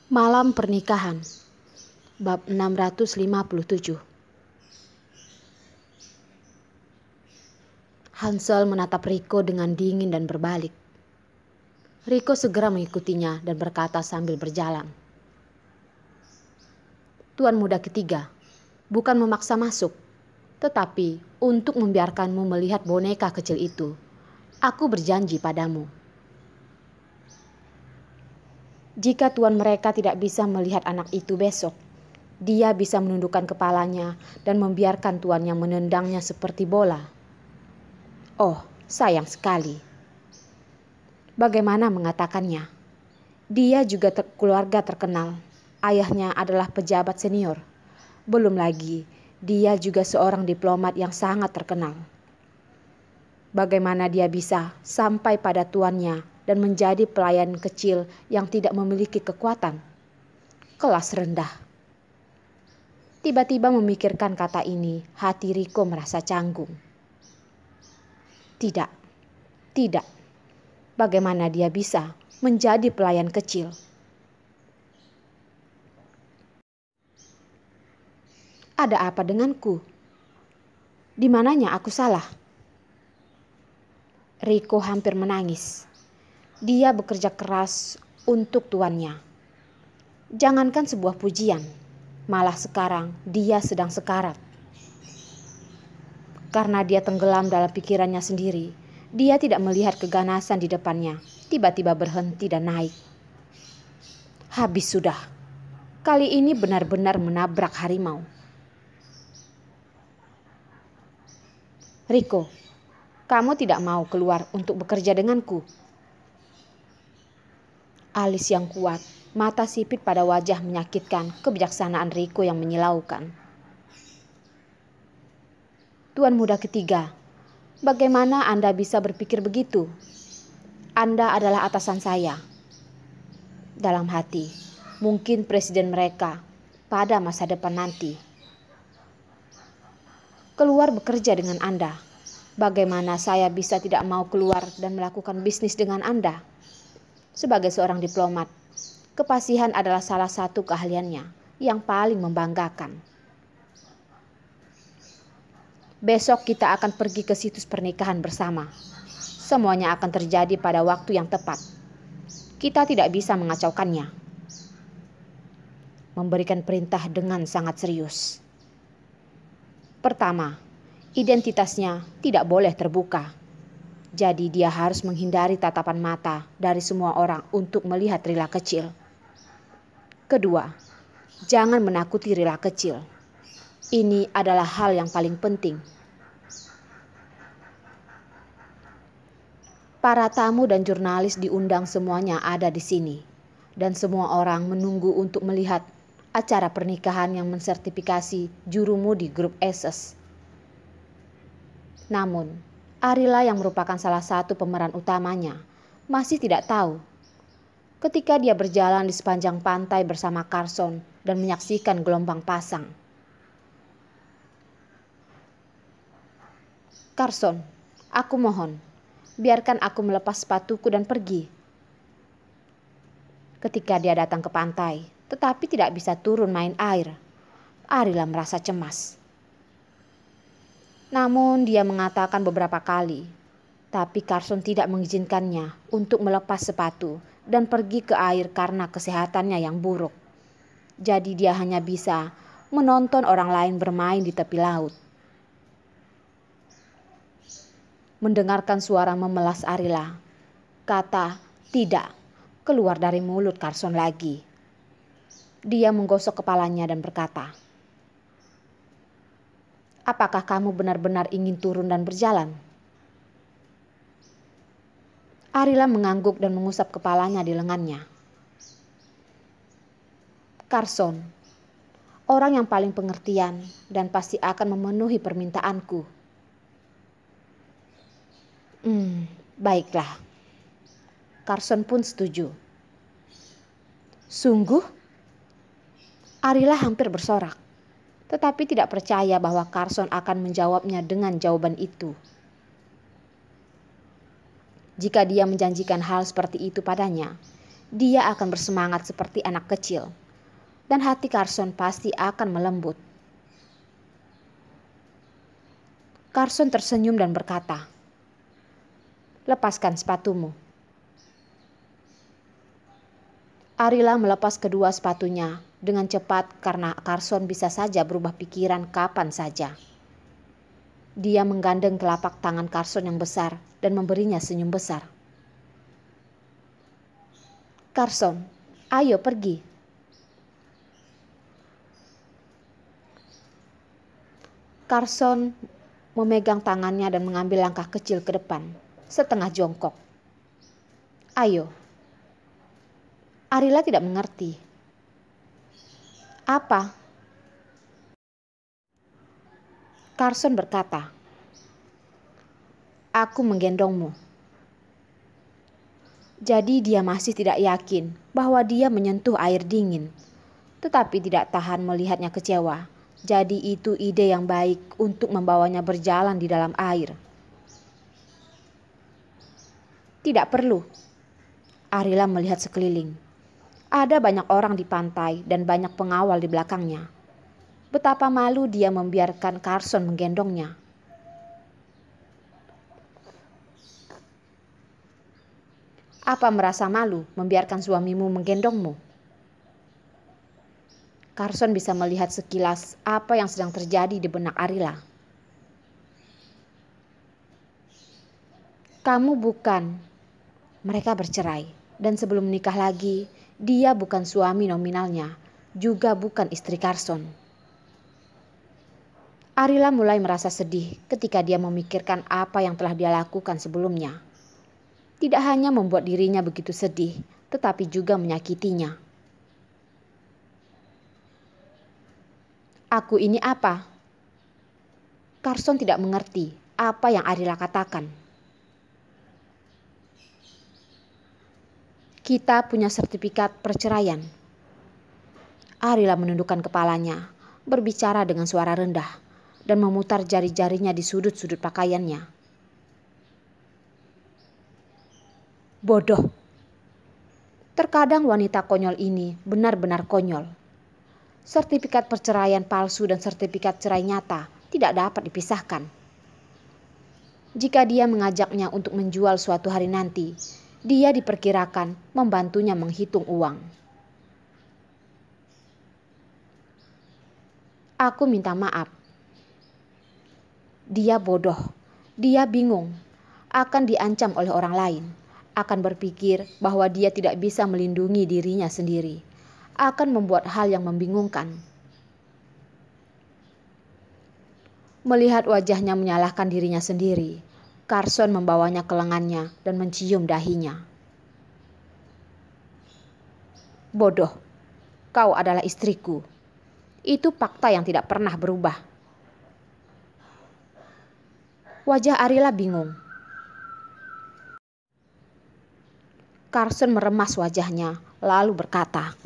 Malam Pernikahan, bab 657. Hansel menatap Riko dengan dingin dan berbalik. Riko segera mengikutinya dan berkata sambil berjalan. Tuan muda ketiga, bukan memaksa masuk, tetapi untuk membiarkanmu melihat boneka kecil itu. Aku berjanji padamu. Jika tuan mereka tidak bisa melihat anak itu besok, dia bisa menundukkan kepalanya dan membiarkan tuannya menendangnya seperti bola. Oh, sayang sekali. Bagaimana mengatakannya? Dia juga keluarga terkenal. Ayahnya adalah pejabat senior. Belum lagi, dia juga seorang diplomat yang sangat terkenal. Bagaimana dia bisa sampai pada tuannya dan menjadi pelayan kecil yang tidak memiliki kekuatan? Kelas rendah. Tiba-tiba memikirkan kata ini, hati Riko merasa canggung. Tidak. Bagaimana dia bisa menjadi pelayan kecil? Ada apa denganku? Di mananya aku salah? Riko hampir menangis. Dia bekerja keras untuk tuannya. Jangankan sebuah pujian, malah sekarang dia sedang sekarat. Karena dia tenggelam dalam pikirannya sendiri, dia tidak melihat keganasan di depannya, tiba-tiba berhenti dan naik. Habis sudah. Kali ini benar-benar menabrak harimau. Riko, kamu tidak mau keluar untuk bekerja denganku? Alis yang kuat, mata sipit pada wajah menyakitkan kebijaksanaan Riko yang menyilaukan. Tuan muda ketiga, bagaimana Anda bisa berpikir begitu? Anda adalah atasan saya. Dalam hati, mungkin presiden mereka pada masa depan nanti. Keluar bekerja dengan Anda. Bagaimana saya bisa tidak mau keluar dan melakukan bisnis dengan Anda? Sebagai seorang diplomat, kepasihan adalah salah satu keahliannya yang paling membanggakan. Besok kita akan pergi ke situs pernikahan bersama. Semuanya akan terjadi pada waktu yang tepat. Kita tidak bisa mengacaukannya. Memberikan perintah dengan sangat serius. Pertama, identitasnya tidak boleh terbuka. Jadi dia harus menghindari tatapan mata dari semua orang untuk melihat Rila kecil. Kedua, jangan menakuti Rila kecil. Ini adalah hal yang paling penting. Para tamu dan jurnalis diundang semuanya ada di sini. Dan semua orang menunggu untuk melihat acara pernikahan yang mensertifikasi jurumu di grup Aces. Namun, Arila yang merupakan salah satu pemeran utamanya masih tidak tahu. Ketika dia berjalan di sepanjang pantai bersama Carson dan menyaksikan gelombang pasang. Carson, aku mohon, biarkan aku melepas sepatuku dan pergi. Ketika dia datang ke pantai, tetapi tidak bisa turun main air, Arila merasa cemas. Namun dia mengatakan beberapa kali, tapi Carson tidak mengizinkannya untuk melepas sepatu dan pergi ke air karena kesehatannya yang buruk. Jadi dia hanya bisa menonton orang lain bermain di tepi laut. Mendengarkan suara memelas Arila, kata tidak keluar dari mulut Carson lagi. Dia menggosok kepalanya dan berkata, apakah kamu benar-benar ingin turun dan berjalan? Arila mengangguk dan mengusap kepalanya di lengannya. Carson, orang yang paling pengertian dan pasti akan memenuhi permintaanku. Baiklah. Carson pun setuju. Sungguh? Arila hampir bersorak. Tetapi tidak percaya bahwa Carson akan menjawabnya dengan jawaban itu. Jika dia menjanjikan hal seperti itu padanya, dia akan bersemangat seperti anak kecil. Dan hati Carson pasti akan melembut. Carson tersenyum dan berkata, "Lepaskan sepatumu." Arila melepas kedua sepatunya dengan cepat karena Carson bisa saja berubah pikiran kapan saja. Dia menggandeng telapak tangan Carson yang besar dan memberinya senyum besar. "Carson, ayo pergi." Carson memegang tangannya dan mengambil langkah kecil ke depan, setengah jongkok. "Ayo." Arila tidak mengerti. "Apa?" Carson berkata, "Aku menggendongmu." Jadi dia masih tidak yakin bahwa dia menyentuh air dingin, tetapi tidak tahan melihatnya kecewa. Jadi itu ide yang baik untuk membawanya berjalan di dalam air. "Tidak perlu." Arila melihat sekeliling. Ada banyak orang di pantai dan banyak pengawal di belakangnya. Betapa malu dia membiarkan Carson menggendongnya. "Apa merasa malu membiarkan suamimu menggendongmu?" Carson bisa melihat sekilas apa yang sedang terjadi di benak Arila. "Kamu bukan." Mereka bercerai, dan sebelum menikah lagi, dia bukan suami nominalnya, juga bukan istri Carson. Arila mulai merasa sedih ketika dia memikirkan apa yang telah dia lakukan sebelumnya. Tidak hanya membuat dirinya begitu sedih, tetapi juga menyakitinya. "Aku ini apa?" Carson tidak mengerti apa yang Arila katakan. "Kita punya sertifikat perceraian." Arila menundukkan kepalanya, berbicara dengan suara rendah, dan memutar jari-jarinya di sudut-sudut pakaiannya. "Bodoh." Terkadang wanita konyol ini benar-benar konyol. Sertifikat perceraian palsu dan sertifikat cerai nyata tidak dapat dipisahkan. Jika dia mengajaknya untuk menjual suatu hari nanti, dia diperkirakan membantunya menghitung uang. "Aku minta maaf." Dia bodoh, dia bingung, akan diancam oleh orang lain, akan berpikir bahwa dia tidak bisa melindungi dirinya sendiri, akan membuat hal yang membingungkan. Melihat wajahnya menyalahkan dirinya sendiri, Carson membawanya ke lengannya dan mencium dahinya. "Bodoh, kau adalah istriku. Itu fakta yang tidak pernah berubah." Wajah Arila bingung. Carson meremas wajahnya, lalu berkata,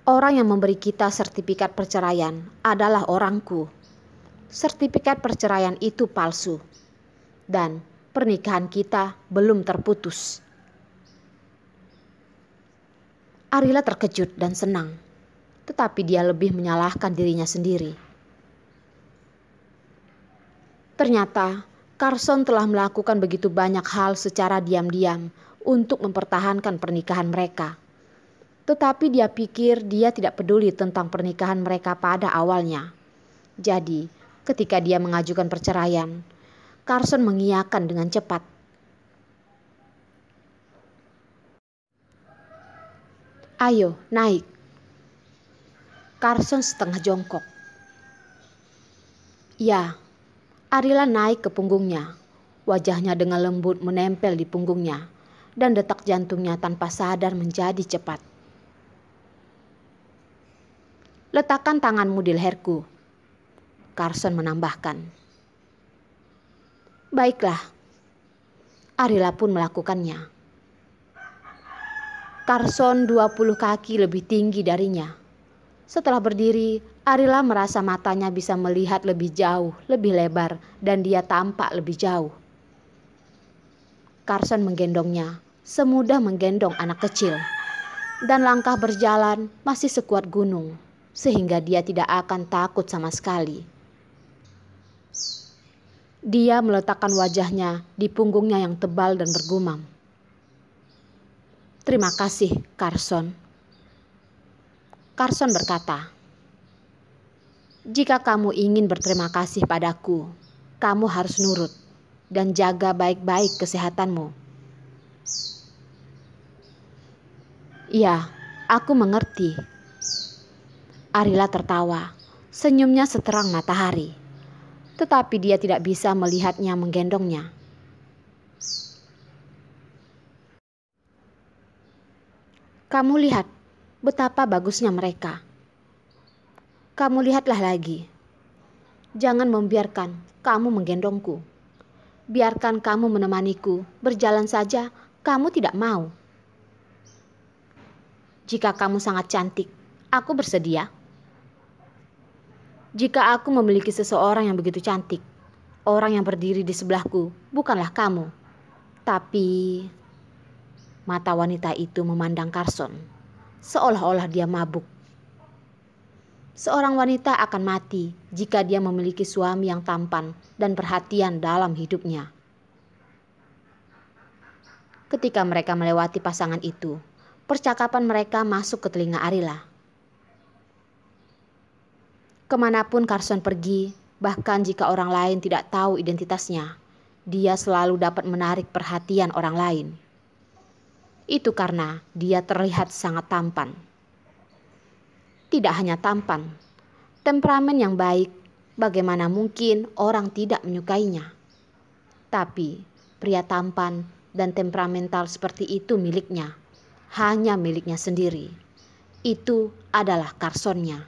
"Orang yang memberi kita sertifikat perceraian adalah orangku. Sertifikat perceraian itu palsu, dan pernikahan kita belum terputus." Arila terkejut dan senang, tetapi dia lebih menyalahkan dirinya sendiri. Ternyata Carson telah melakukan begitu banyak hal secara diam-diam untuk mempertahankan pernikahan mereka. Tetapi dia pikir dia tidak peduli tentang pernikahan mereka pada awalnya. Jadi, ketika dia mengajukan perceraian, Carson mengiyakan dengan cepat. "Ayo, naik." Carson setengah jongkok. "Ya." Arila naik ke punggungnya. Wajahnya dengan lembut menempel di punggungnya, dan detak jantungnya tanpa sadar menjadi cepat. "Letakkan tanganmu di leherku," Carson menambahkan. "Baiklah." Arila pun melakukannya. Carson 20 kaki lebih tinggi darinya. Setelah berdiri, Arila merasa matanya bisa melihat lebih jauh, lebih lebar, dan dia tampak lebih jauh. Carson menggendongnya semudah menggendong anak kecil. Dan langkah berjalan masih sekuat gunung, sehingga dia tidak akan takut sama sekali. Dia meletakkan wajahnya di punggungnya yang tebal dan bergumam. "Terima kasih, Carson." Carson berkata, "Jika kamu ingin berterima kasih padaku, kamu harus nurut dan jaga baik-baik kesehatanmu." "Ya, aku mengerti." Arila tertawa, senyumnya seterang matahari. Tetapi dia tidak bisa melihatnya menggendongnya. "Kamu lihat betapa bagusnya mereka. Kamu lihatlah lagi. Jangan membiarkan kamu menggendongku. Biarkan kamu menemaniku berjalan saja, kamu tidak mau. Jika kamu sangat cantik, aku bersedia. Jika aku memiliki seseorang yang begitu cantik, orang yang berdiri di sebelahku bukanlah kamu, tapi..." Mata wanita itu memandang Carson, seolah-olah dia mabuk. Seorang wanita akan mati jika dia memiliki suami yang tampan dan perhatian dalam hidupnya. Ketika mereka melewati pasangan itu, percakapan mereka masuk ke telinga Arila. Kemanapun Carson pergi, bahkan jika orang lain tidak tahu identitasnya, dia selalu dapat menarik perhatian orang lain. Itu karena dia terlihat sangat tampan. Tidak hanya tampan, temperamen yang baik, bagaimana mungkin orang tidak menyukainya. Tapi pria tampan dan temperamental seperti itu miliknya, hanya miliknya sendiri. Itu adalah Carsonnya.